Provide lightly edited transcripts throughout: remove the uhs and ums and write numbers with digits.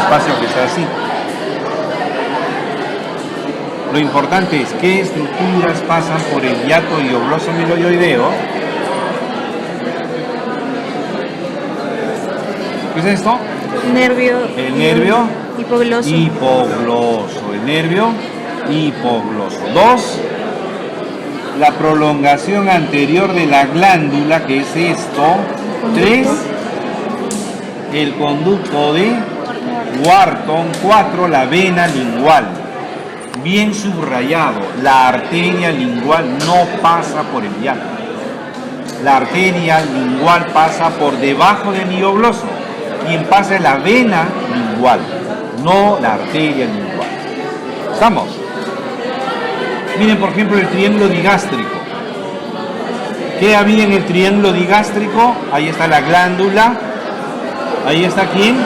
espacio que sea así. Lo importante es qué estructuras pasan por el hiato iliobloso amiloideo. ¿Qué es esto? Nervio. El nervio hipogloso. Hipogloso. El nervio hipogloso. 2. La prolongación anterior de la glándula, que es esto. 3. El conducto de Wharton. 4. La vena lingual. Bien subrayado, la arteria lingual no pasa por el hiato. La arteria lingual pasa por debajo del iliobloso. Quien pasa es la vena lingual, no la arteria lingual. ¿Estamos? Miren, por ejemplo, el triángulo digástrico. ¿Qué había en el triángulo digástrico? Ahí está la glándula. Ahí está ¿quién?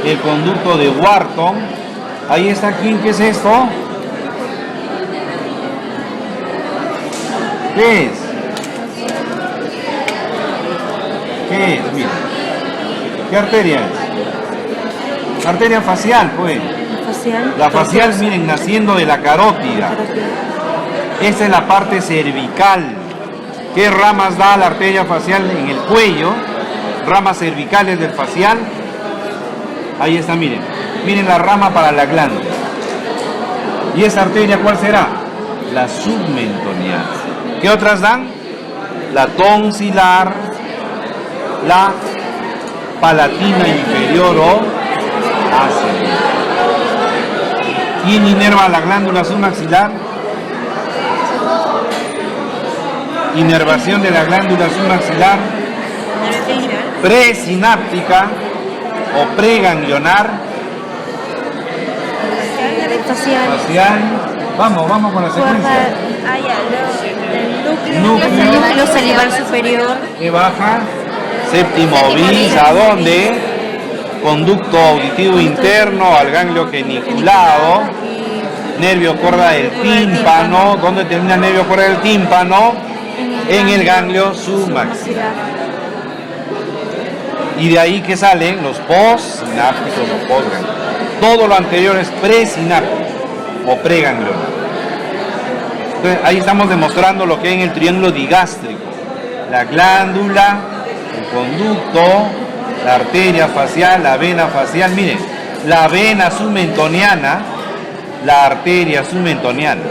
El conducto de Wharton. Ahí está ¿quién? ¿Qué es esto? ¿Qué es? ¿Qué es? Mira. ¿Qué arteria es? La arteria facial, pues. La facial, miren, naciendo de la carótida. Esta es la parte cervical. ¿Qué ramas da la arteria facial en el cuello? Ramas cervicales del facial. Ahí está, miren. Miren la rama para la glándula. ¿Y esa arteria cuál será? La submentoniana. ¿Qué otras dan? La tonsilar, la palatina inferior o ascendente. ¿Quién inerva la glándula submaxilar? Inervación de la glándula submaxilar presináptica o preganglionar. Facial. Vamos con la secuencia. El núcleo salival superior. Que baja. Séptimo bis. ¿A dónde? Conducto auditivo interno al ganglio geniculado. Nervio corda del tímpano. ¿Dónde termina el nervio corda del tímpano? En el ganglio submaxilar. Y de ahí que salen los postsinápticos o postganglios. Todo lo anterior es presináptico o preganglionar. Entonces ahí estamos demostrando lo que hay en el triángulo digástrico. La glándula, el conducto, la arteria facial, la vena facial. Miren, la vena submentoniana, la arteria submentoniana.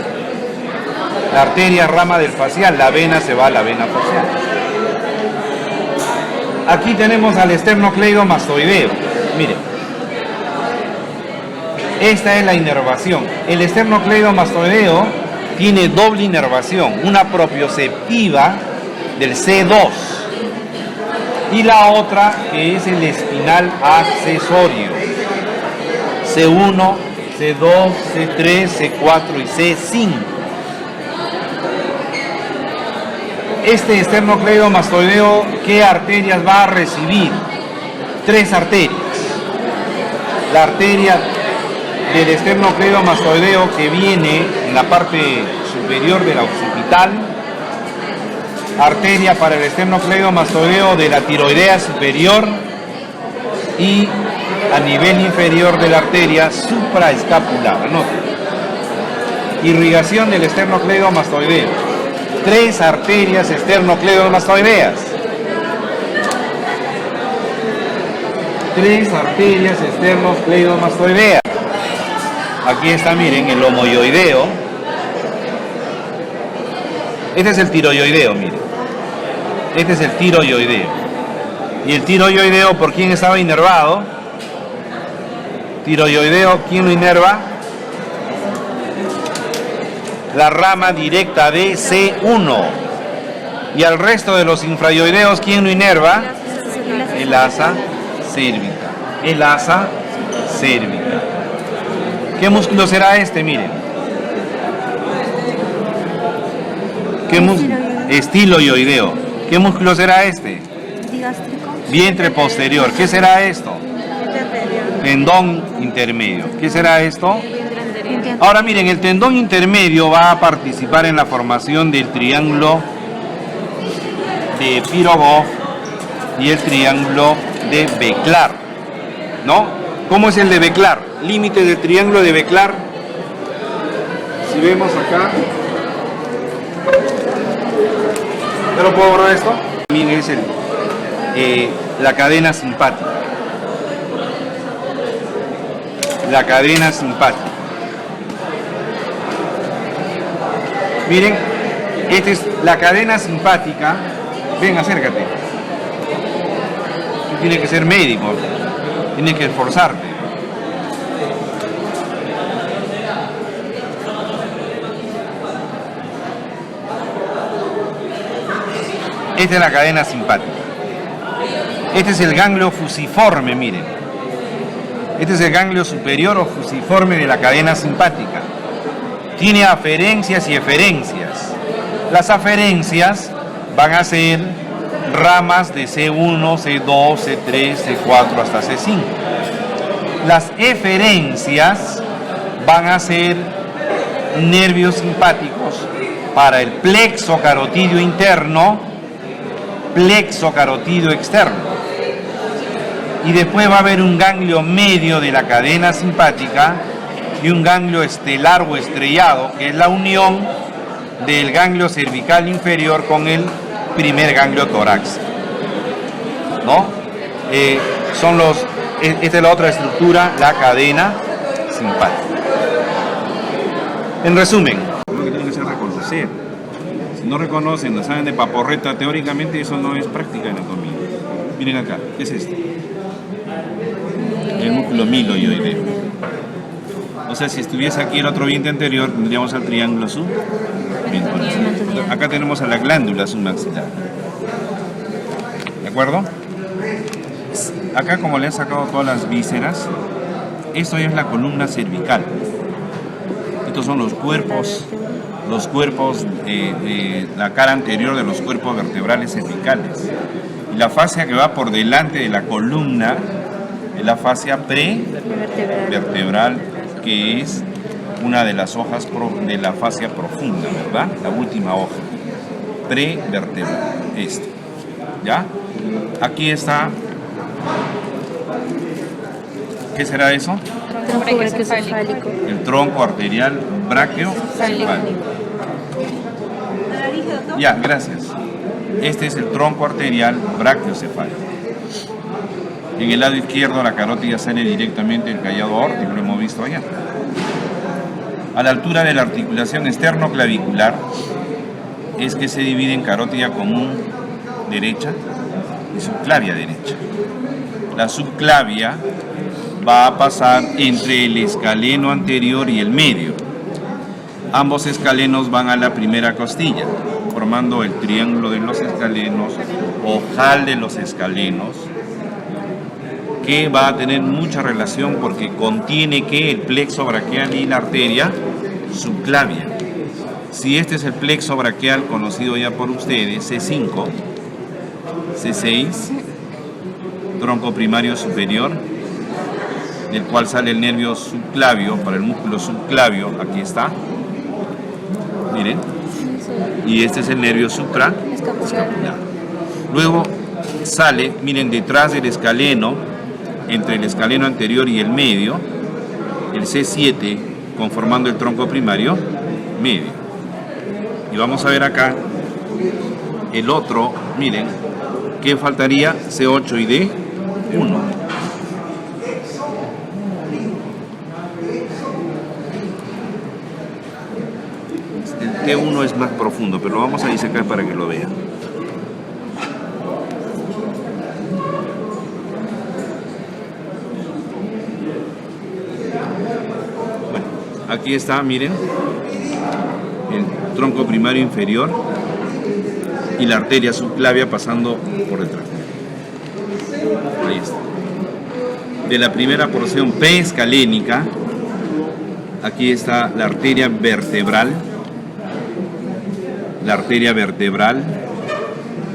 La arteria rama del facial, la vena se va a la vena facial. Aquí tenemos al esternocleidomastoideo. Miren. Esta es la inervación. El esternocleidomastoideo tiene doble inervación, una propioceptiva del C2 y la otra que es el espinal accesorio, C1, C2, C3, C4 y C5. Este esternocleidomastoideo, ¿qué arterias va a recibir? 3 arterias. La arteria del esternocleidomastoideo que viene en la parte superior de la occipital, arteria para el esternocleidomastoideo de la tiroidea superior y a nivel inferior de la arteria supraescapular. Anoten. Irrigación del esternocleidomastoideo. 3 arterias esternocleidomastoideas. 3 arterias esternocleidomastoideas. Aquí está, miren, el homoioideo. Este es el tiroioideo, miren. Este es el tiroioideo. Y el tiroioideo, ¿por quién estaba inervado? Tiroioideo, ¿quién lo inerva? La rama directa de C1. Y al resto de los infraioideos, ¿quién lo inerva? El asa cérvica. El asa cérvica. ¿Qué músculo será este? Miren. ¿Qué músculo? Estiloioideo. ¿Qué músculo será este? Vientre posterior. ¿Qué será esto? Tendón intermedio. ¿Qué será esto? Ahora miren, el tendón intermedio va a participar en la formación del triángulo de Pirogov y el triángulo de Beklar, ¿no? ¿Cómo es el de Beclar? Límite del triángulo de Beclar. Si vemos acá, ¿ya lo puedo borrar esto? También es la cadena simpática. La cadena simpática. Miren, esta es la cadena simpática. Ven, acércate. Tú tienes que ser médico. Tienes que esforzarte. Esta es la cadena simpática. Este es el ganglio fusiforme, miren. Este es el ganglio superior o fusiforme de la cadena simpática. Tiene aferencias y eferencias. Las aferencias van a ser ramas de C1, C2, C3, C4 hasta C5. Las eferencias van a ser nervios simpáticos para el plexo carotidio interno, plexo carotidio externo. Y después va a haber un ganglio medio de la cadena simpática y un ganglio estelar o estrellado, que es la unión del ganglio cervical inferior con el primer ganglio torácico, ¿no? Esta es la otra estructura, la cadena simpática. En resumen, lo que tienen que hacer es reconocer. Si no reconocen, lo saben de paporreta, teóricamente eso no es práctica de anatomía. Miren acá, ¿qué es esto? El músculo miloioideo. O sea, si estuviese aquí el otro diente anterior, tendríamos al triángulo submentoniano. Acá tenemos a la glándula submaxilar. ¿De acuerdo? Acá, como le han sacado todas las vísceras, esto ya es la columna cervical. Estos son los cuerpos de la cara anterior de los cuerpos vertebrales cervicales. Y la fascia que va por delante de la columna es la fascia prevertebral, que es una de las hojas de la fascia profunda, ¿verdad? La última hoja, prevertebral, esto, ¿ya? Aquí está, ¿qué será eso? Tronco brachiocefálico. El tronco arterial brachiocefálico. Ya, gracias. Este es el tronco arterial brachiocefálico. En el lado izquierdo la carótida sale directamente del callado aórtico, lo hemos visto allá. A la altura de la articulación externo-clavicular es que se divide en carótida común derecha y subclavia derecha. La subclavia va a pasar entre el escaleno anterior y el medio. Ambos escalenos van a la primera costilla, formando el triángulo de los escalenos, ojal de los escalenos, que va a tener mucha relación porque contiene que el plexo braquial y la arteria subclavia. Si este es el plexo braquial conocido ya por ustedes, C5, C6, tronco primario superior, del cual sale el nervio subclavio, para el músculo subclavio, aquí está, miren, y este es el nervio supraescapular. Luego sale, miren, detrás del escaleno, entre el escaleno anterior y el medio, el C7 conformando el tronco primario medio. Y vamos a ver acá el otro, miren, que faltaría C8 y D1. El T1 es más profundo, pero lo vamos a disecar para que lo vean. Aquí está, miren, el tronco primario inferior y la arteria subclavia pasando por detrás. Ahí está. De la primera porción preescalénica, aquí está la arteria vertebral, la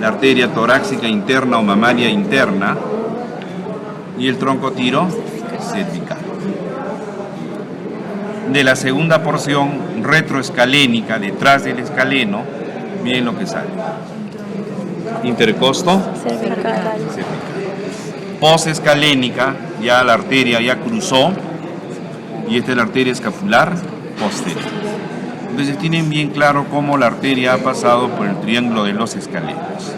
arteria torácica interna o mamaria interna y el tronco tiro cervical. De la segunda porción retroescalénica, detrás del escaleno, miren lo que sale. Intercosto cervical. posescalénica, ya la arteria ya cruzó, y esta es la arteria escapular posterior. Entonces tienen bien claro cómo la arteria ha pasado por el triángulo de los escalenos.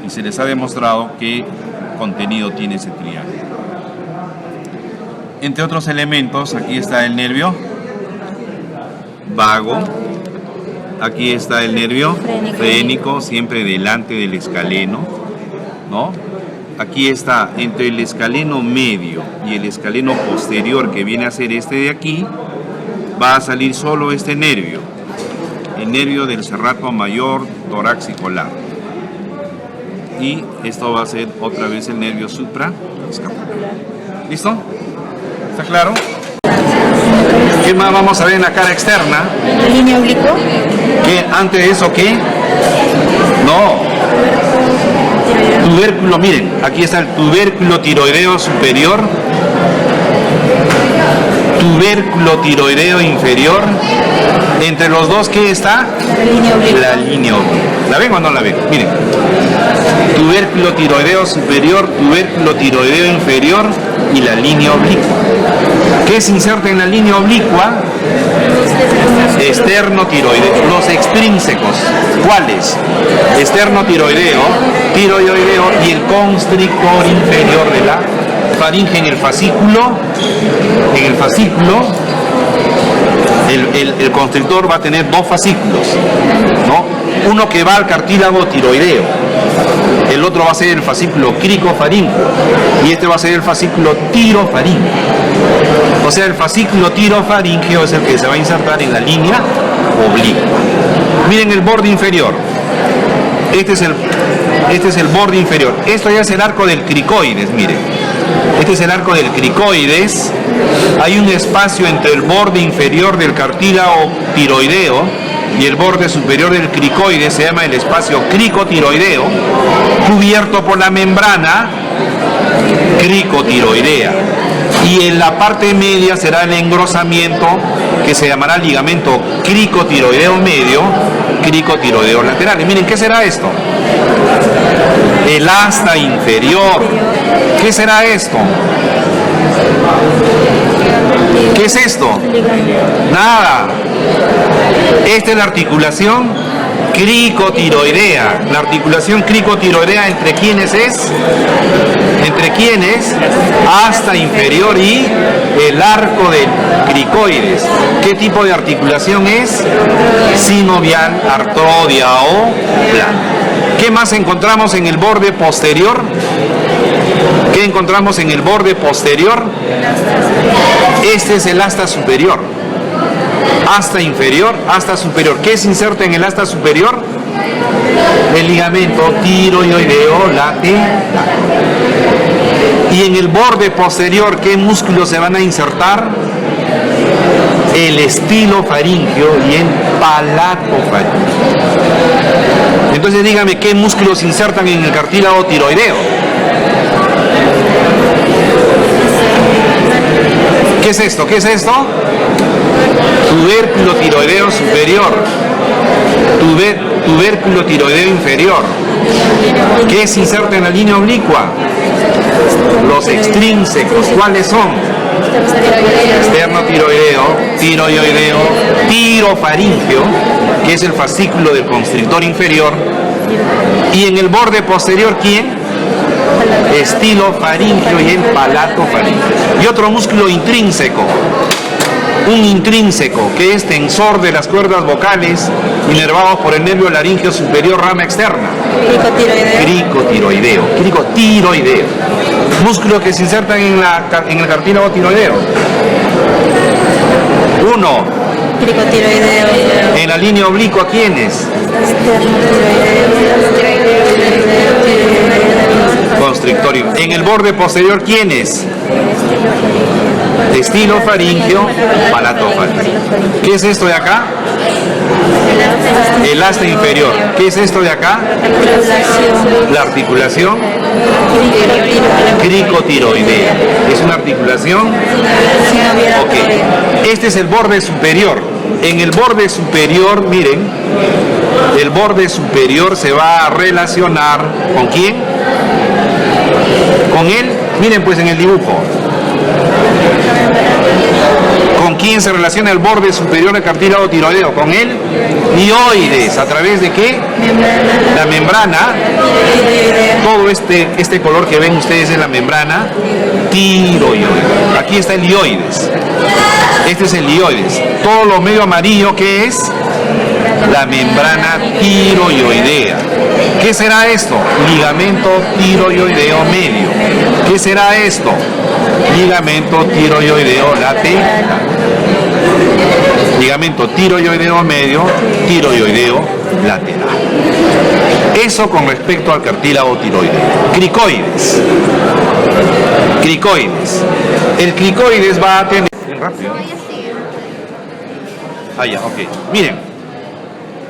Y se les ha demostrado qué contenido tiene ese triángulo. Entre otros elementos, aquí está el nervio vago. Aquí está el nervio frénico, siempre delante del escaleno, ¿no? Aquí está entre el escaleno medio y el escaleno posterior, que viene a ser este de aquí, va a salir solo este nervio, el nervio del serrato mayor torácico largo. Y esto va a ser otra vez el nervio supraescapular. ¿Listo? ¿Está claro? ¿Qué más vamos a ver en la cara externa? La línea oblicua. ¿Qué? ¿Antes de eso qué? No. Tubérculo, miren, aquí está el tubérculo tiroideo superior, tubérculo tiroideo inferior. Entre los dos, ¿qué está? La línea oblicua. La línea oblicua. ¿La ven o no la ven? Miren. Tubérculo tiroideo superior, tubérculo tiroideo inferior y la línea oblicua. ¿Qué se inserta en la línea oblicua? Externo tiroideo. Los extrínsecos. ¿Cuáles? Externo tiroideo, tiroideo y el constrictor inferior de la faringe en el fascículo. En el fascículo, el constrictor va a tener dos fascículos, ¿no? Uno que va al cartílago tiroideo, el otro va a ser el fascículo cricofaríngeo y este va a ser el fascículo tirofaríngeo. O sea, el fascículo tirofaríngeo es el que se va a insertar en la línea oblicua. Miren el borde inferior. Este es el borde inferior. Esto ya es el arco del cricoides, miren. Este es el arco del cricoides. Hay un espacio entre el borde inferior del cartílago tiroideo y el borde superior del cricoides, se llama el espacio cricotiroideo, cubierto por la membrana cricotiroidea. Y en la parte media será el engrosamiento que se llamará ligamento cricotiroideo medio, cricotiroideo lateral. Y miren, ¿qué será esto? El asta inferior. ¿Qué será esto? ¿Qué es esto? Nada. Esta es la articulación cricotiroidea. La articulación cricotiroidea, ¿entre quiénes es? ¿Entre quiénes? Asta inferior y el arco del cricoides. ¿Qué tipo de articulación es? Sinovial, artrodia o plana. ¿Qué más encontramos en el borde posterior? ¿Qué encontramos en el borde posterior? Este es el asta superior. Asta inferior, asta superior. ¿Qué se inserta en el asta superior? El ligamento tiroideo lateral. Y en el borde posterior, ¿qué músculos se van a insertar? El estilofaringeo y el palatofaringeo. Entonces dígame, ¿qué músculos se insertan en el cartílago tiroideo? ¿Qué es esto? ¿Qué es esto? Tubérculo tiroideo superior, tubérculo tiroideo inferior. ¿Qué se inserta en la línea oblicua? Los extrínsecos. ¿Cuáles son? Externo tiroideo, tiroideo, tirofaríngeo, que es el fascículo del constrictor inferior. Y en el borde posterior, ¿quién? Estilofaríngeo y el palatofaríngeo. Y otro músculo intrínseco. Un intrínseco que es tensor de las cuerdas vocales inervados por el nervio laríngeo superior rama externa. Cricotiroideo. Cricotiroideo. Músculos que se insertan en el cartílago tiroideo. Uno. Cricotiroideo. En la línea oblicua, ¿quiénes? Constrictorio. En el borde posterior, ¿quiénes? Estilofaríngeo, palatofaríngeo. ¿Qué es esto de acá? El asta inferior. ¿Qué es esto de acá? La articulación cricotiroidea. Es una articulación. Ok. Este es el borde superior. En el borde superior, miren, el borde superior se va a relacionar ¿con quién? Con el Miren pues en el dibujo. ¿Con quién se relaciona el borde superior del cartílago tiroideo? Con el lioides. ¿A través de qué? La membrana. Todo este color que ven ustedes es la membrana tiroidea. Aquí está el lioides. Este es el lioides. Todo lo medio amarillo, ¿qué es? La membrana tiroidea. ¿Qué será esto? Ligamento tiroideo medio. ¿Qué será esto? Ligamento tiroideo lateral. Ligamento tiroideo medio, tiroideo lateral. Eso con respecto al cartílago tiroideo. Cricoides. Cricoides. El cricoides va a tener... Rápido. Ah, ya, ok.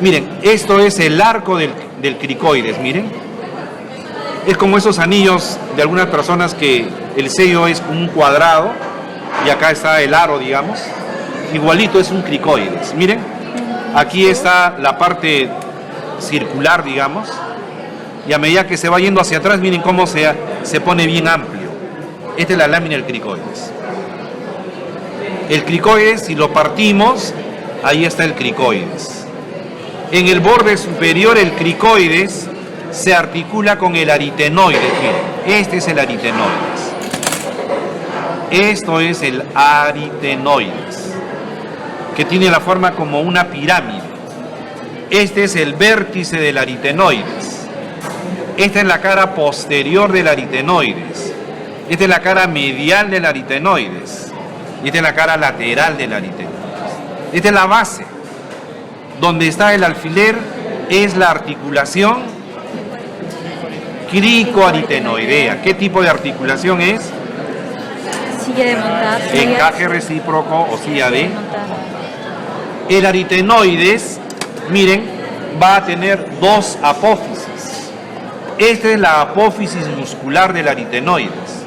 Miren, esto es el arco del cricoides, miren. Es como esos anillos de algunas personas que el sello es un cuadrado y acá está el aro, digamos. Igualito es un cricoides. Miren, aquí está la parte circular, digamos, y a medida que se va yendo hacia atrás, miren cómo se pone bien amplio. Esta es la lámina del cricoides. El cricoides, si lo partimos, ahí está el cricoides. En el borde superior, el cricoides se articula con el aritenoides. Miren, este es el aritenoides. Esto es el aritenoides, que tiene la forma como una pirámide. Este es el vértice del aritenoides. Esta es la cara posterior del aritenoides. Esta es la cara medial del aritenoides. Y esta es la cara lateral del aritenoides. Esta es la base. Donde está el alfiler es la articulación cricoaritenoidea. ¿Qué tipo de articulación es? Silla de montar. Encaje recíproco o silla de montar. El aritenoides, miren, va a tener dos apófisis. Esta es la apófisis muscular del aritenoides.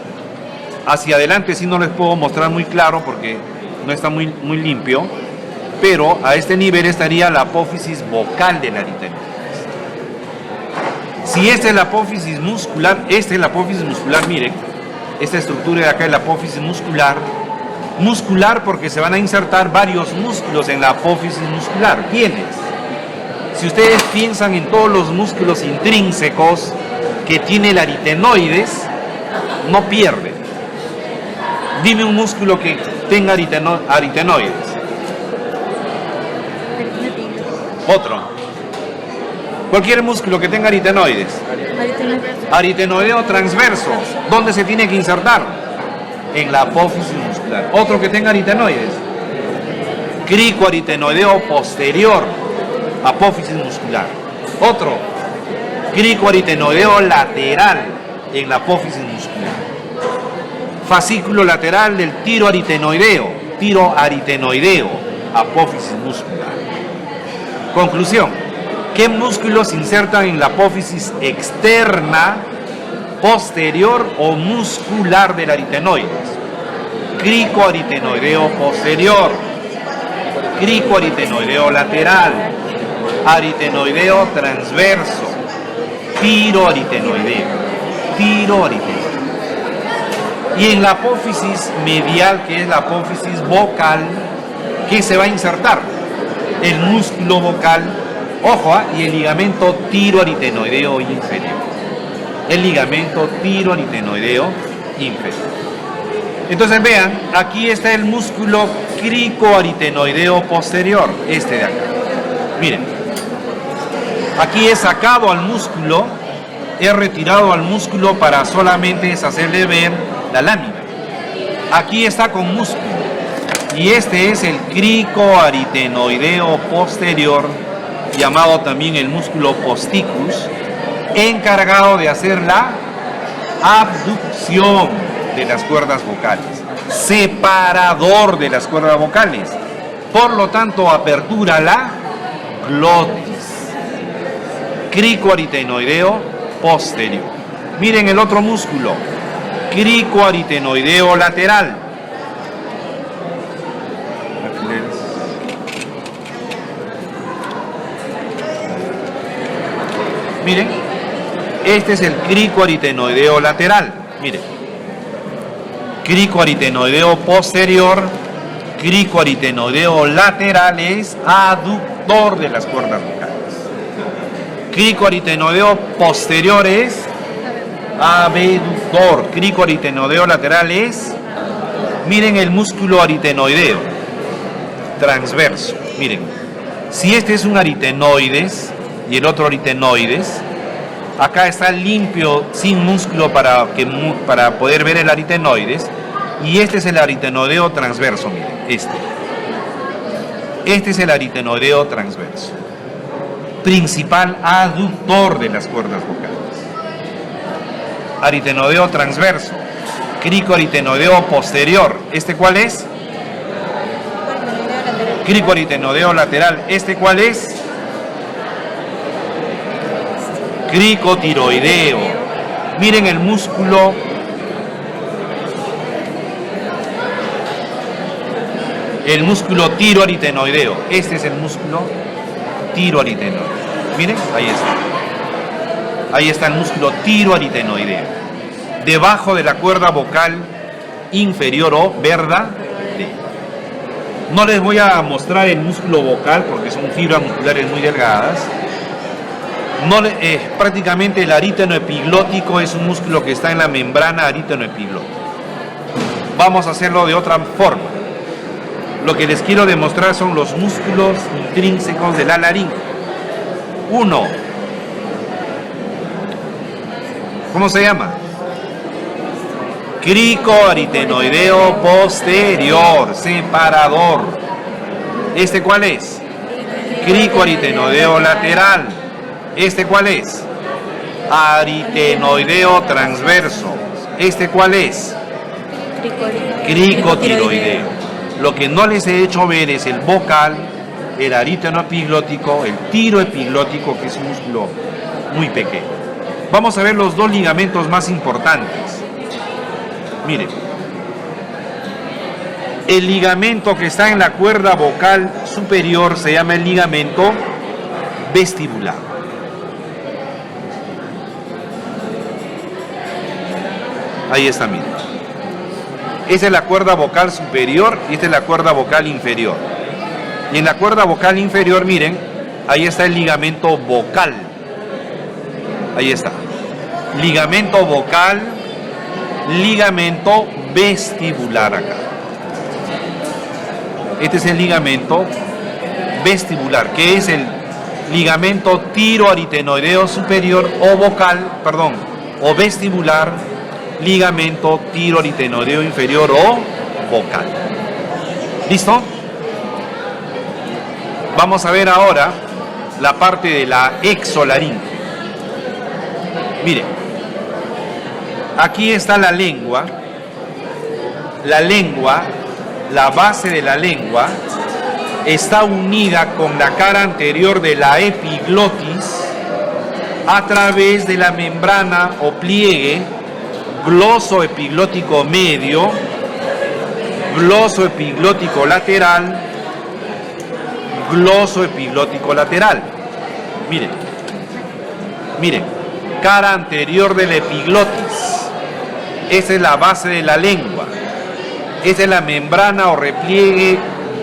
Hacia adelante sí no les puedo mostrar muy claro porque no está muy limpio, pero a este nivel estaría la apófisis vocal del aritenoides. Si esta es la apófisis muscular, miren, esta estructura de acá es la apófisis muscular porque se van a insertar varios músculos en la apófisis muscular. ¿Quiénes? Si ustedes piensan en todos los músculos intrínsecos que tiene el aritenoides, no pierden. Dime un músculo que tenga aritenoides. Otro. Cualquier músculo que tenga aritenoides. Aritenoideo transverso. ¿Dónde se tiene que insertar? En la apófisis muscular. Otro que tenga aritenoides. Cricoaritenoideo posterior. Apófisis muscular. Otro. Cricoaritenoideo lateral. En la apófisis muscular. Fascículo lateral del tiroaritenoideo. Tiroaritenoideo. Apófisis muscular. Conclusión. ¿Qué músculos se insertan en la apófisis externa, posterior o muscular del aritenoides? Cricoaritenoideo posterior, cricoaritenoideo lateral, aritenoideo transverso, tiroaritenoideo. Y en la apófisis medial, que es la apófisis vocal, ¿qué se va a insertar? El músculo vocal. Ojo, y el ligamento tiroaritenoideo inferior. El ligamento tiroaritenoideo inferior. Entonces vean, aquí está el músculo cricoaritenoideo posterior, este de acá. Miren, aquí he sacado al músculo, he retirado al músculo para solamente hacerle ver la lámina. Aquí está con músculo. Y este es el cricoaritenoideo posterior, llamado también el músculo posticus, encargado de hacer la abducción de las cuerdas vocales, separador de las cuerdas vocales, por lo tanto apertura la glotis. Cricoaritenoideo posterior. Miren el otro músculo, cricoaritenoideo lateral. Miren, este es el cricoaritenoideo lateral. Miren, cricoaritenoideo posterior, cricoaritenoideo lateral es aductor de las cuerdas vocales. Cricoaritenoideo posterior es abductor. Cricoaritenoideo lateral es, miren el músculo aritenoideo transverso. Miren, si este es un aritenoides y el otro aritenoides, acá está limpio, sin músculo para poder ver el aritenoides, y este es el aritenoideo transverso, miren, este es el aritenoideo transverso, principal aductor de las cuerdas vocales. Aritenoideo transverso, cricoaritenoideo posterior, ¿este cuál es? Cricoaritenoideo lateral, ¿este cuál es? Cricotiroideo. Miren el músculo tiroaritenoideo. Este es el músculo tiroaritenoideo. Miren, ahí está. Ahí está el músculo tiroaritenoideo. Debajo de la cuerda vocal inferior o verdadera. No les voy a mostrar el músculo vocal porque son fibras musculares muy delgadas. Prácticamente el arítono epiglótico es un músculo que está en la membrana arítono epiglótico. Vamos a hacerlo de otra forma. Lo que les quiero demostrar son los músculos intrínsecos de la laringe. Uno. ¿Cómo se llama? Cricoaritenoideo posterior, separador. ¿Este cuál es? Cricoaritenoideo lateral. ¿Este cuál es? Aritenoideo transverso. ¿Este cuál es? Cricotiroideo. Lo que no les he hecho ver es el vocal, el arítono epiglótico, el tiroepiglótico, que es un músculo muy pequeño. Vamos a ver los dos ligamentos más importantes. Miren, el ligamento que está en la cuerda vocal superior se llama el ligamento vestibular. Ahí está, miren. Esta es la cuerda vocal superior y esta es la cuerda vocal inferior. Y en la cuerda vocal inferior, miren, ahí está el ligamento vocal. Ahí está. Ligamento vocal, ligamento vestibular acá. Este es el ligamento vestibular, que es el ligamento tiroaritenoideo superior o vocal, perdón, o vestibular, ligamento tiroaritenoideo inferior o vocal. ¿Listo? Vamos a ver ahora la parte de la exolaringe. Miren, aquí está la lengua, la base de la lengua está unida con la cara anterior de la epiglotis a través de la membrana o pliegue glosoepiglótico medio, glosoepiglótico lateral, glosoepiglótico lateral. Miren, cara anterior de la epiglotis. Esa es la base de la lengua. Esa es la membrana o repliegue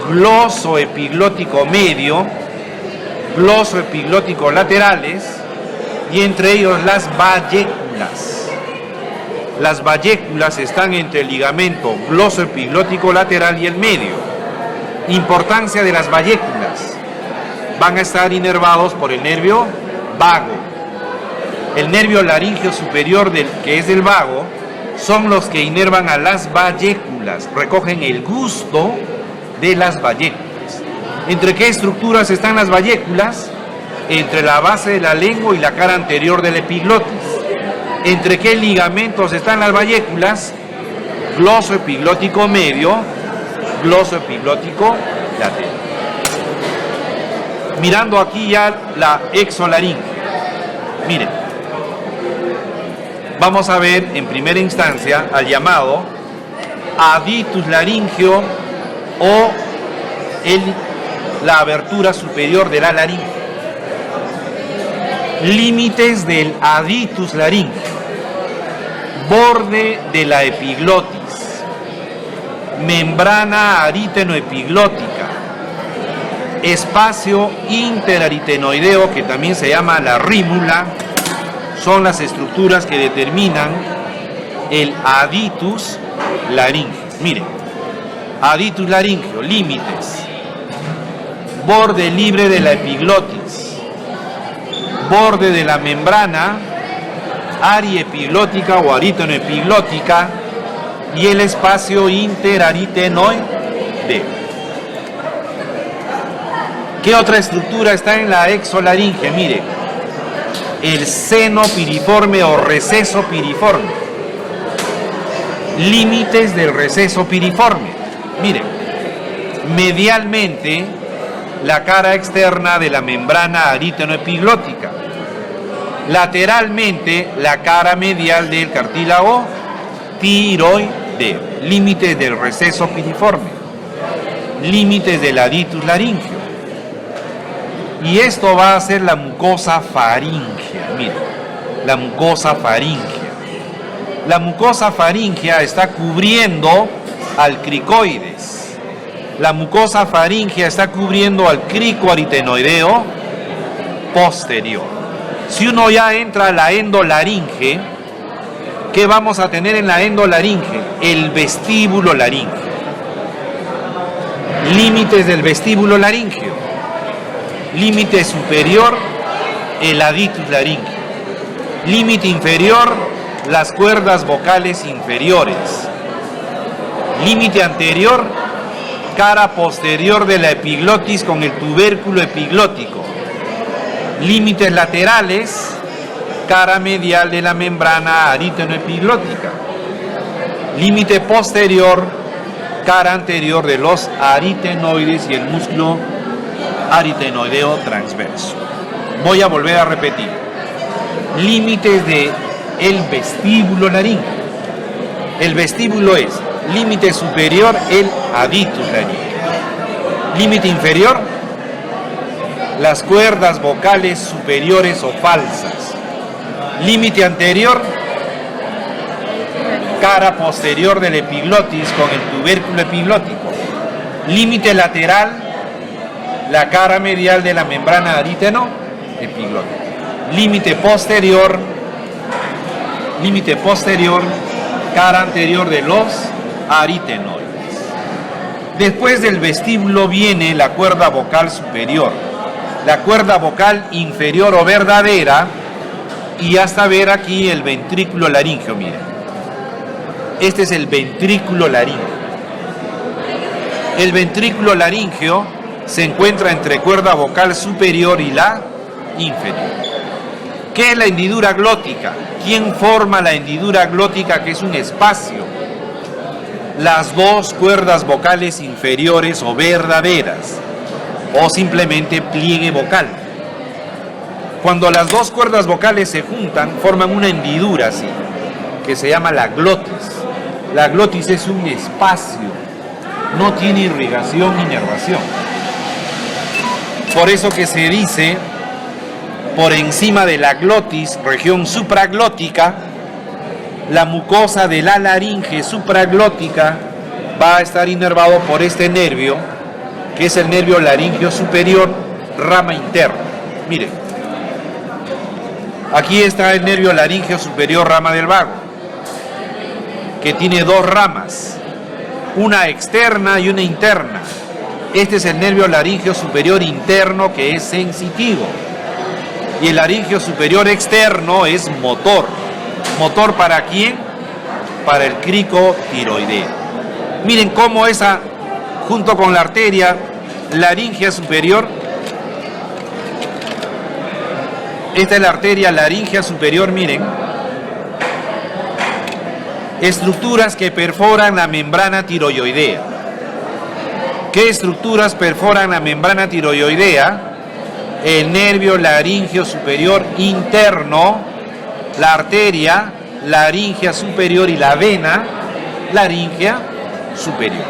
glosoepiglótico medio, glosoepiglótico laterales y entre ellos las valléculas. Las valléculas están entre el ligamento glosoepiglótico lateral y el medio. Importancia de las valléculas. Van a estar inervados por el nervio vago. El nervio laríngeo superior, que es del vago, son los que inervan a las valléculas, recogen el gusto de las valléculas. ¿Entre qué estructuras están las valléculas? Entre la base de la lengua y la cara anterior del epiglotis. ¿Entre qué ligamentos están las valléculas? Glosoepiglótico medio, glosoepiglótico lateral. Mirando aquí ya la exolaringe. Miren, vamos a ver en primera instancia al llamado aditus laringeo o la abertura superior de la laringe. Límites del aditus laringeo: borde de la epiglotis, membrana aritenoepiglótica, espacio interaritenoideo, que también se llama la rímula, son las estructuras que determinan el aditus laríngeo. Miren, aditus laríngeo, límites, borde libre de la epiglotis, borde de la membrana ariepiglótica o aritenoepiglótica y el espacio interaritenoideo. ¿Qué otra estructura está en la exolaringe? Mire, el seno piriforme o receso piriforme. Límites del receso piriforme. Miren, medialmente la cara externa de la membrana aritenoepiglótica. Lateralmente la cara medial del cartílago tiroideo. Límites del receso piriforme. Límites del aditus laríngeo. Y esto va a ser la mucosa faríngea. Miren, la mucosa faríngea. La mucosa faríngea está cubriendo al cricoides. La mucosa faríngea está cubriendo al cricoaritenoideo posterior. Si uno ya entra a la endolaringe, ¿qué vamos a tener en la endolaringe? El vestíbulo laríngeo. Límites del vestíbulo laríngeo. Límite superior, el aditus laríngeo. Límite inferior, las cuerdas vocales inferiores. Límite anterior, cara posterior de la epiglotis con el tubérculo epiglótico. Límites laterales, cara medial de la membrana aritenoepiglótica. Límite posterior, cara anterior de los aritenoides y el músculo aritenoideo transverso. Voy a volver a repetir. Límites de el vestíbulo laríngeo. El vestíbulo es límite superior, el aditus laríngeo. Límite inferior, las cuerdas vocales superiores o falsas. Límite anterior, cara posterior del epiglotis con el tubérculo epiglótico. Límite lateral, la cara medial de la membrana aritenoepiglótica. Límite posterior, cara anterior de los aritenoides. Después del vestíbulo viene la cuerda vocal superior, la cuerda vocal inferior o verdadera, y hasta ver aquí el ventrículo laríngeo. Miren, este es el ventrículo laríngeo. El ventrículo laríngeo se encuentra entre cuerda vocal superior y la inferior. ¿Qué es la hendidura glótica? ¿Quién forma la hendidura glótica, que es un espacio? Las dos cuerdas vocales inferiores o verdaderas, o simplemente pliegue vocal. Cuando las dos cuerdas vocales se juntan, forman una hendidura así, que se llama la glotis. La glotis es un espacio, no tiene irrigación ni inervación. Por eso que se dice, por encima de la glotis, región supraglótica, la mucosa de la laringe supraglótica va a estar inervado por este nervio, que es el nervio laríngeo superior, rama interna. Miren, aquí está el nervio laríngeo superior, rama del vago, que tiene dos ramas, una externa y una interna. Este es el nervio laríngeo superior interno, que es sensitivo. Y el laríngeo superior externo es motor. ¿Motor para quién? Para el crico tiroideo. Miren cómo esa, junto con la arteria laríngea superior, esta es la arteria laríngea superior, miren. Estructuras que perforan la membrana tiroidea. ¿Qué estructuras perforan la membrana tiroidea? El nervio laríngeo superior interno, la arteria laríngea superior y la vena laríngea superior.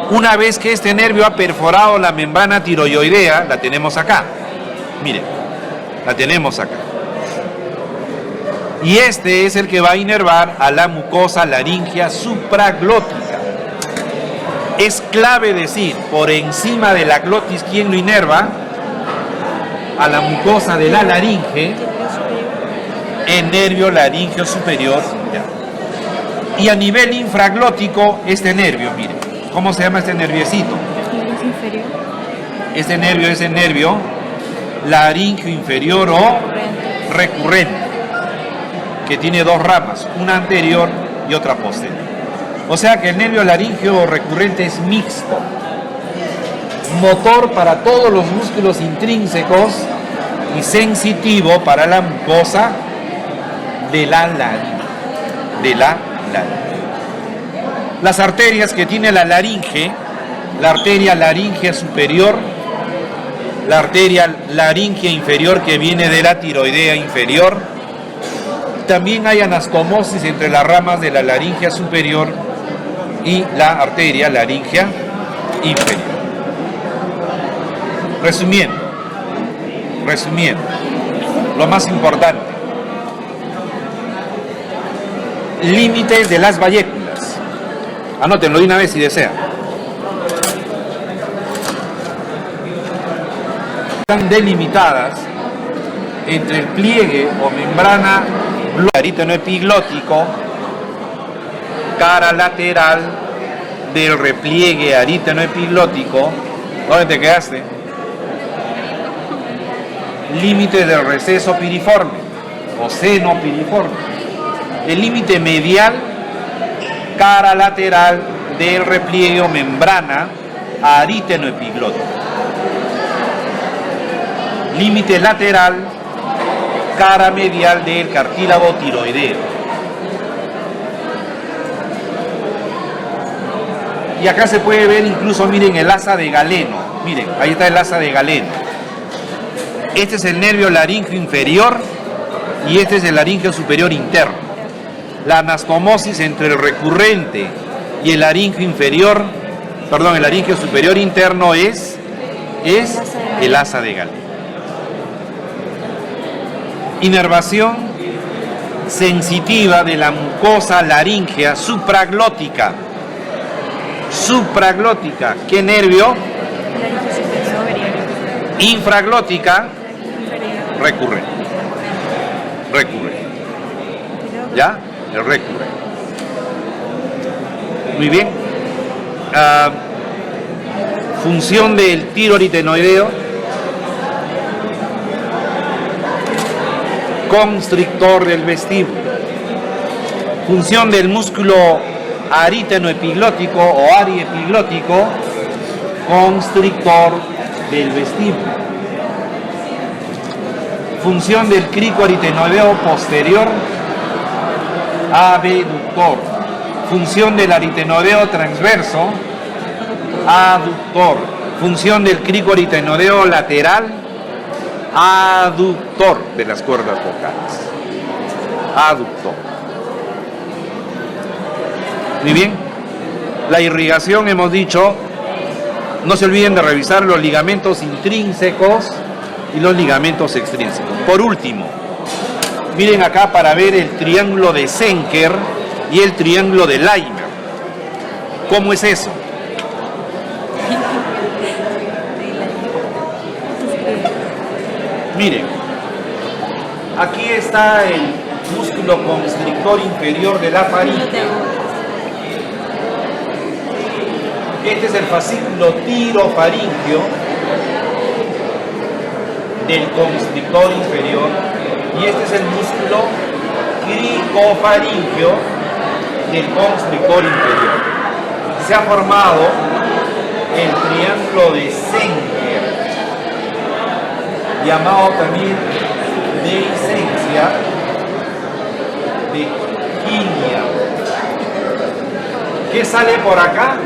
Una vez que este nervio ha perforado la membrana tiroidea, la tenemos acá. Miren, la tenemos acá. Y este es el que va a inervar a la mucosa laríngea supraglótica. Es clave decir, por encima de la glotis, ¿quién lo inerva? A la mucosa de la laringe, el nervio laringeo superior. Y a nivel infraglótico, este nervio, miren, ¿cómo se llama este nerviecito? Este nervio es el nervio laringeo inferior o recurrente, que tiene dos ramas, una anterior y otra posterior. O sea que el nervio laringeo recurrente es mixto, motor para todos los músculos intrínsecos y sensitivo para la mucosa de la laringe. Las arterias que tiene la laringe, la arteria laringea superior, la arteria laringea inferior que viene de la tiroidea inferior. También hay anastomosis entre las ramas de la laringea superior y la arteria laringea inferior. Resumiendo, lo más importante, límites de las valléculas. Anótenlo de una vez si desean. Están delimitadas entre el pliegue o membrana arítono epiglótico, cara lateral del repliegue arítono epiglótico. ¿Dónde te quedaste? Límite del receso piriforme o seno piriforme. El límite medial, cara lateral del repliegue o membrana arítono epiglótico. Límite lateral, cara medial del cartílago tiroideo. Y acá se puede ver incluso, miren, el asa de Galeno. Miren, ahí está el asa de Galeno. Este es el nervio laringeo inferior y este es el laringeo superior interno. La anastomosis entre el recurrente y el laringeo inferior, perdón, el laringeo superior interno es el asa de Galeno. Inervación sensitiva de la mucosa laringea supraglótica. Supraglótica, ¿qué nervio? Infraglótica, recurrente. ¿Ya? El recurrente. Muy bien. Función del tiroaritenoideo. Constrictor del vestíbulo. Función del músculo arítono-epiglótico o ariepiglótico, constrictor del vestíbulo. Función del crico aritenoideo posterior, abductor. Función del aritenoideo transverso, aductor. Función del crico aritenoideo lateral, aductor de las cuerdas vocales. Aductor. Muy bien. La irrigación, hemos dicho, no se olviden de revisar los ligamentos intrínsecos y los ligamentos extrínsecos. Por último, miren acá para ver el triángulo de Senker y el triángulo de Leimer. ¿Cómo es eso? Miren, aquí está el músculo constrictor inferior de la faringe. Este es el fascículo tirofaringeo del constrictor inferior y este es el músculo cricofaringeo del constrictor inferior. Se ha formado el triángulo de Senker, llamado también dehiscencia de Killian. ¿Qué sale por acá?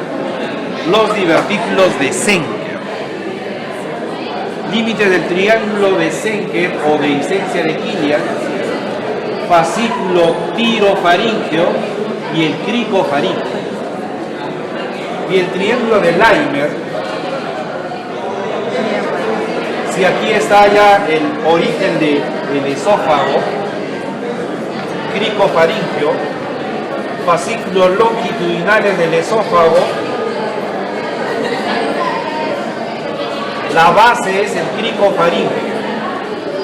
Los divertículos de Senker. Límite del triángulo de Senker o dehiscencia de Killian, fascículo tirofaringeo y el cricofaringeo. Y el triángulo de Leimer, si aquí está ya el origen del esófago, cricofaringeo, fascículos longitudinales del esófago, La base es el cricofaringe.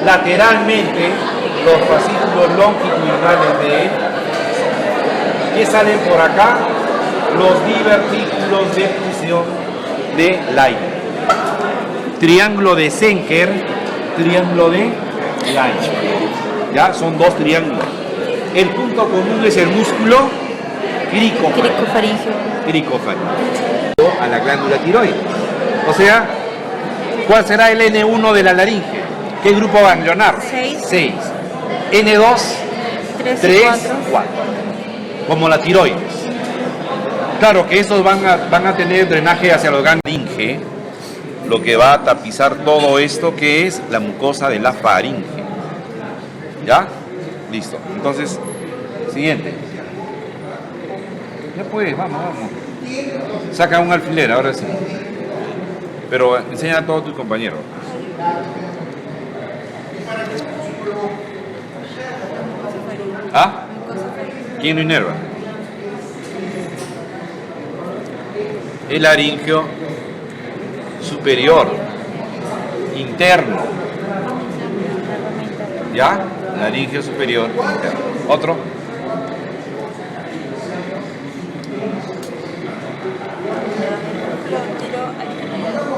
Lateralmente, los fascículos longitudinales de él. ¿Qué salen por acá? Los divertículos de fusión de Leiden. Triángulo de Zenker, triángulo de Leiden. Ya son dos triángulos. El punto común es el músculo Cricofaringio. cricofaringio. A la glándula tiroides. O sea, ¿cuál será el N1 de la laringe? ¿Qué grupo ganglionar? 6. N2, 3, 4. Como la tiroides. Claro que estos van a tener drenaje hacia los ganglios laringe, lo que va a tapizar todo esto que es la mucosa de la faringe. ¿Ya? Listo. Entonces, siguiente. Ya pues, vamos. Saca un alfiler, ahora sí. Pero enseña a todos tus compañeros. ¿Ah? ¿Quién lo inerva? El laringio superior, interno. ¿Ya? Laringio superior, interno. ¿Otro?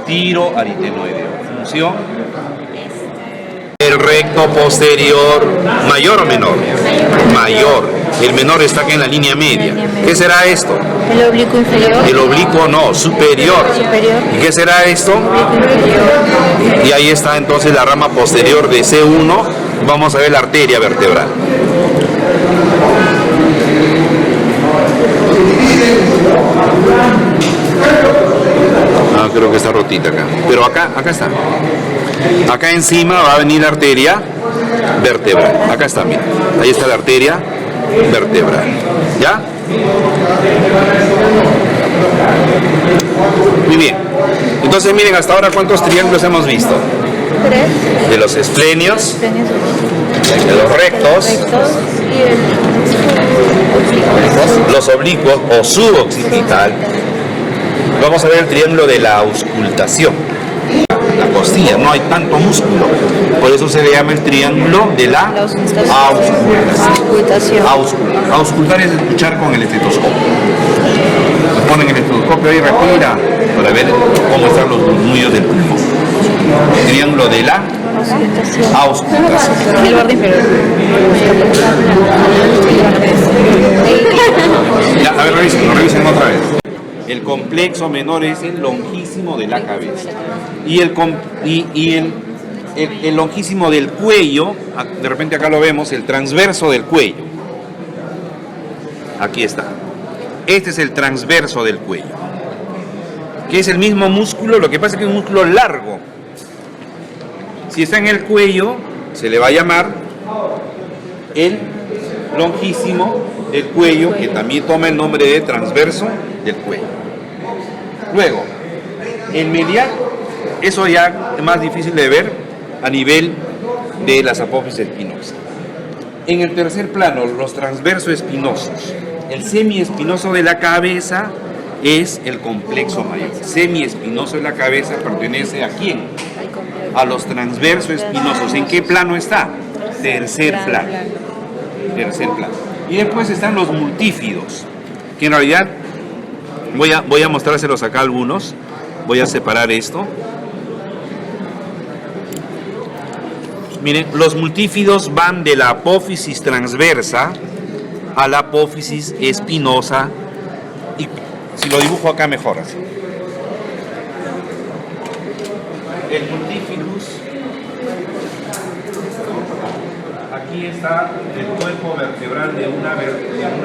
Tiro aritenoideo. Función. El recto posterior, ¿mayor o menor? Mayor. El menor está aquí en la línea media. ¿Qué será esto? El oblicuo inferior. El oblicuo no, superior. ¿Y qué será esto? Y ahí está entonces la rama posterior de C1. Vamos a ver la arteria vertebral. Creo que está rotita acá. Pero acá está. Acá encima va a venir la arteria vertebral. Acá está, mira. Ahí está la arteria vertebral. ¿Ya? Muy bien. Entonces miren hasta ahora cuántos triángulos hemos visto. 3. De los esplenios, de los rectos, los oblicuos o suboccipital. Vamos a ver el triángulo de la auscultación. La costilla, no hay tanto músculo. Por eso se le llama el triángulo de la auscultación. Auscultar es escuchar con el estetoscopio. Ponen el estetoscopio y respira para ver cómo están los murmullos del pulmón. El triángulo de la auscultación. El borde inferior. Ya, a ver, revisen otra vez. El complexo menor es el longísimo de la cabeza. Y el longísimo del cuello, de repente acá lo vemos, el transverso del cuello. Aquí está. Este es el transverso del cuello. Que es el mismo músculo, lo que pasa es que es un músculo largo. Si está en el cuello, se le va a llamar el longísimo del cuello, que también toma el nombre de transverso del cuello. Luego, el medial, eso ya es más difícil de ver a nivel de las apófisis espinosas. En el tercer plano, los transversos espinosos. El semiespinoso de la cabeza es el complexo mayor. Semiespinoso de la cabeza pertenece a quién? A los transversos espinosos. ¿En qué plano está? Tercer plano. Tercer plano. Y después están los multífidos, que en realidad voy a mostrárselos acá algunos. Voy a separar esto. Miren, los multífidos van de la apófisis transversa a la apófisis espinosa. Y si lo dibujo acá mejor así. El multífidus, aquí está el cuerpo vertebral de una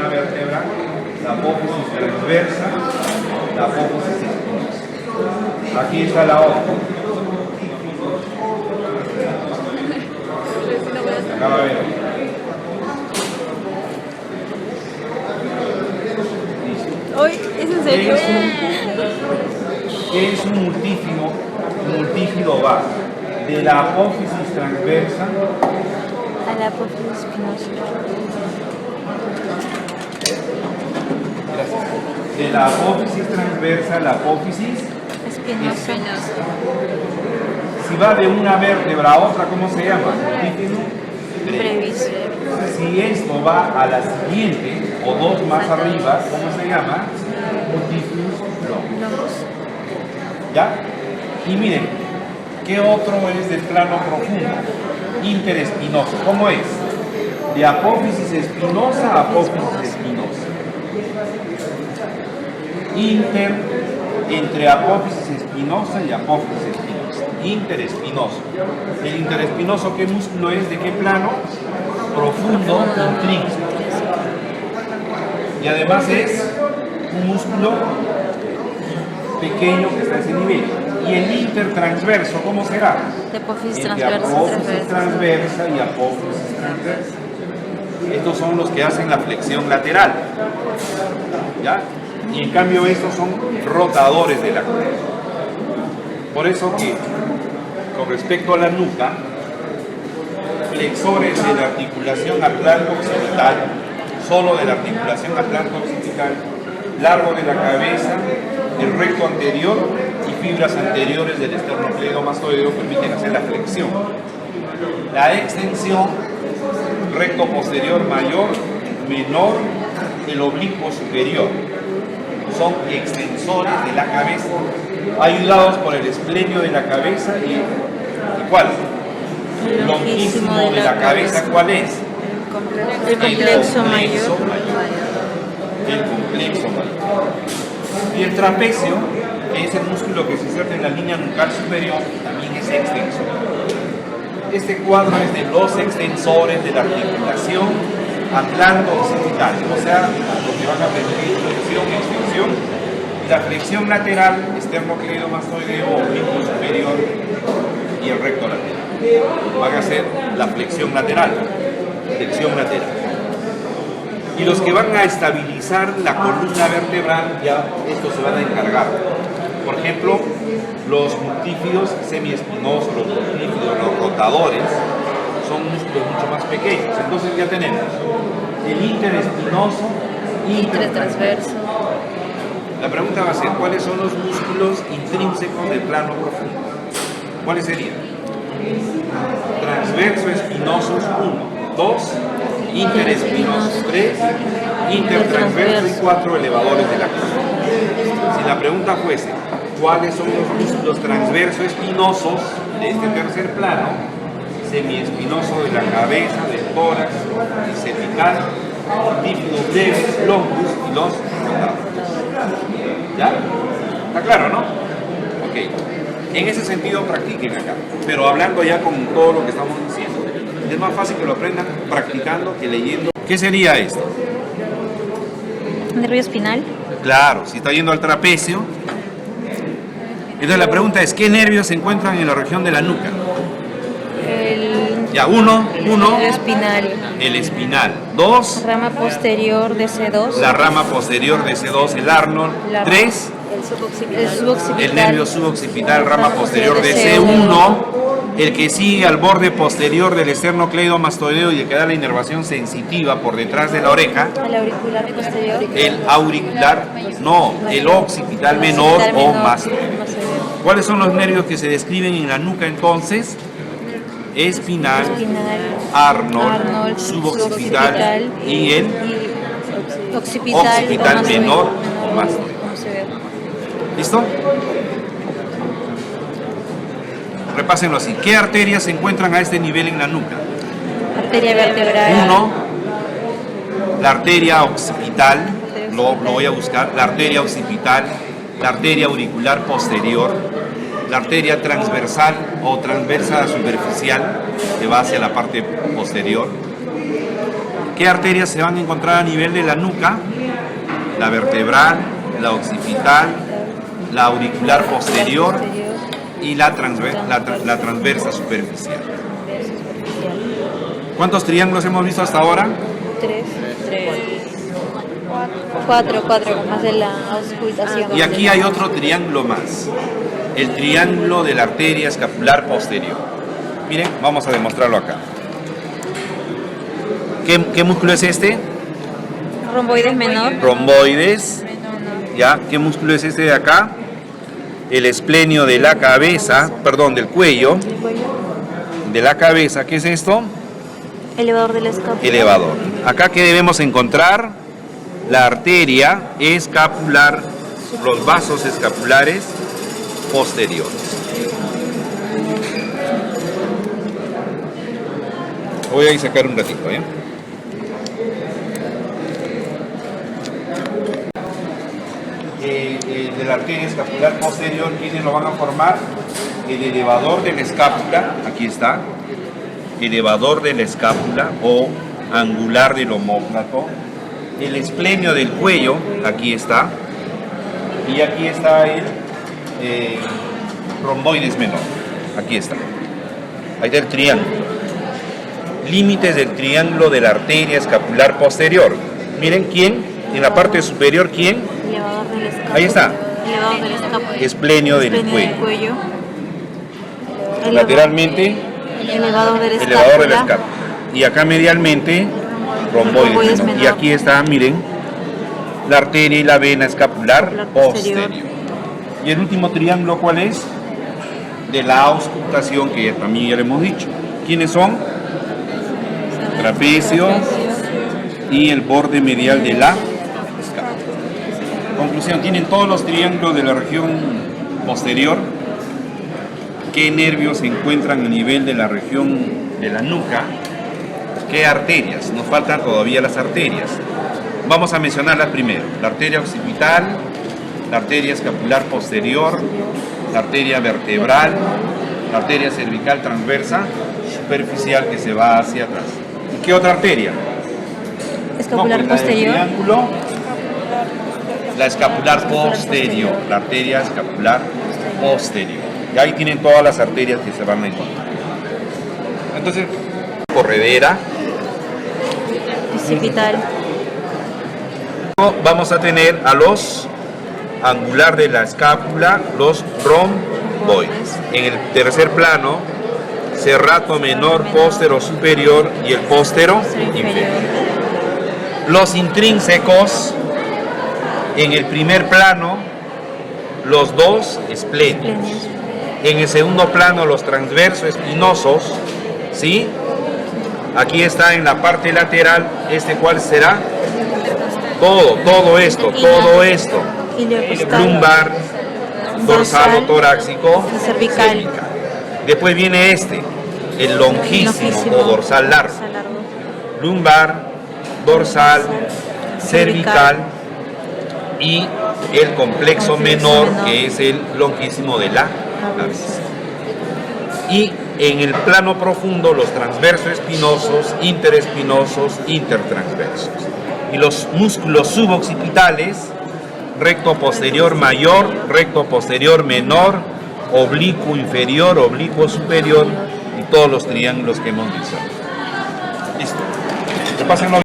vértebra, la apófisis transversa, la apófisis espinosa. Aquí está la otra. Acá va a ver. Hoy, ¿es en serio? Es un multífido va de la apófisis transversa A la apófisis espinosa. de la apófisis transversa a la apófisis Espinosa. Si va de una vértebra a otra, ¿cómo se llama? Multífilo Brevis. Si esto va a la siguiente o dos más arriba, ¿cómo se llama? Multiflux longus. Longus. ¿Ya? Y miren, ¿qué otro es del plano profundo? Interespinoso. ¿Cómo es? De apófisis espinosa a apófisis espinosa. Entre apófisis espinosa y apófisis espinosa. Interespinoso. ¿El interespinoso qué músculo es? ¿De qué plano? Profundo, intrínseco. Y además es un músculo pequeño que está a ese nivel. Y el intertransverso, ¿cómo será? De apófisis Entre transversa. apófisis transversa y apófisis transversa. Estos son los que hacen la flexión lateral. ¿Ya? Y en cambio estos son rotadores de la columna. Por eso que, con respecto a la nuca, flexores de la articulación atlánto-occipital, solo de la articulación atlánto-occipital, largo de la cabeza, el recto anterior y fibras anteriores del esternocleidomastoideo permiten hacer la flexión. La extensión, recto posterior mayor, menor, el oblicuo superior. Son extensores de la cabeza, ayudados por el esplenio de la cabeza y ¿cuál? El lonquísimo de la cabeza, ¿cuál es? El complexo mayor. El complexo mayor. Y el trapecio, que es el músculo que se inserta en la línea nucal superior, también es extensor. Este cuadro es de los extensores de la articulación atlánto-occipital, o sea, lo que van a aprender flexión, extensión, y la flexión lateral, esternocleidomastoideo, oblicuo superior y el recto lateral. Van a hacer la flexión lateral, Y los que van a estabilizar la columna vertebral, ya estos se van a encargar. Por ejemplo, los multífidos semiespinosos, los multífidos, los rotadores, son músculos mucho más pequeños. Entonces ya tenemos el interespinoso, Intertransverso. La pregunta va a ser, ¿cuáles son los músculos intrínsecos del plano profundo? ¿Cuáles serían? Transverso espinosos 1, 2, interespinosos 3, intertransverso y 4 elevadores de la columna. Si la pregunta fuese, ¿cuáles son los músculos transverso espinosos de este tercer plano? Semiespinoso de la cabeza, del tórax, el cervical, multífido brevis, longus y los rotadores. ¿Ya? ¿Está claro, no? Ok. En ese sentido practiquen acá, pero hablando ya con todo lo que estamos diciendo. Es más fácil que lo aprendan practicando que leyendo. ¿Qué sería esto? Nervio espinal. Claro, si está yendo al trapecio. Entonces la pregunta es, ¿qué nervios se encuentran en la región de la nuca? Ya, uno, Nervio espinal. el espinal. 2, Rama posterior de C2. la rama posterior de C2, el Arnold. 3, El suboccipital. el nervio suboccipital, rama posterior de C1, el que sigue al borde posterior del esternocleidomastoideo y el que da la inervación sensitiva por detrás de la oreja. El auricular posterior. El auricular, no, el occipital menor o más. ¿Cuáles son los nervios que se describen en la nuca entonces? Espinal, Arnold, suboccipital y el occipital menor o más. ¿Listo? Repásenlo así. ¿Qué arterias se encuentran a este nivel en la nuca? Arteria vertebral. 1, la arteria occipital, lo voy a buscar, la arteria occipital, la arteria auricular posterior, la arteria transversal o transversa superficial, que va hacia la parte posterior. ¿Qué arterias se van a encontrar a nivel de la nuca? La vertebral, la occipital, la auricular posterior y la transversa superficial. ¿Cuántos triángulos hemos visto hasta ahora? 4, más de la auscultación. Y aquí hay otro triángulo más, el triángulo de la arteria escapular posterior. Miren, vamos a demostrarlo acá. ¿Qué músculo es este? Romboides menor. Romboides. ¿Ya? ¿Qué músculo es este de acá? el esplenio de la cabeza, perdón, del cuello, El cuello. de la cabeza. ¿Qué es esto? Elevador de la escápula. Elevador. Acá que debemos encontrar la arteria escapular, los vasos escapulares posteriores. Voy a ir a sacar un ratito, ¿eh? De la arteria escapular posterior, ¿quiénes lo van a formar? El elevador de la escápula, aquí está, elevador de la escápula o angular del omóplato, el esplenio del cuello, aquí está, y aquí está el romboides menor, aquí está, ahí está el triángulo, límites del triángulo de la arteria escapular posterior. Miren quién, en la parte superior, quién, Elevador de la escápula. ahí está, Elevador de la escápula. esplenio del Esplenio cuello, Elevador- lateralmente, Elevador de la escápula. elevador de la escápula, y acá medialmente, romboides Romboides menor. Y menor. aquí está, miren, la arteria y la vena escapular posterior. Y el último triángulo, ¿cuál es? De la auscultación, que también ya le hemos dicho. ¿Quiénes son? Trapecio y el borde medial de la escápula. Conclusión, tienen todos los triángulos de la región posterior. ¿Qué nervios se encuentran a nivel de la región de la nuca? ¿Qué arterias? Nos faltan todavía las arterias. Vamos a mencionarlas primero. La arteria occipital, la arteria escapular posterior, la arteria vertebral, la arteria cervical transversa, superficial que se va hacia atrás. ¿Y qué otra arteria? Escapular No, pues la del posterior. triángulo, la escapular posterior, la arteria escapular posterior. Y ahí tienen todas las arterias que se van a encontrar. Entonces, corredera. Occipital. Vamos a tener a los angular de la escápula, los romboides. En el tercer plano, serrato menor, póstero superior y el póstero inferior. Los intrínsecos, en el primer plano, los dos esplenios. En el segundo plano, los transversos espinosos, ¿sí? Aquí está en la parte lateral, ¿cuál será? Todo esto. Lumbar, dorsal o torácico, y cervical. Después viene el longísimo o dorsal largo. Lumbar, dorsal, cervical y el complexo menor, que es el longísimo de la cabeza. Y en el plano profundo, los transversos espinosos, interespinosos, intertransversos. Y los músculos suboccipitales, recto posterior mayor, recto posterior menor, oblicuo inferior, oblicuo superior y todos los triángulos que hemos visto. Listo. Repásenlo.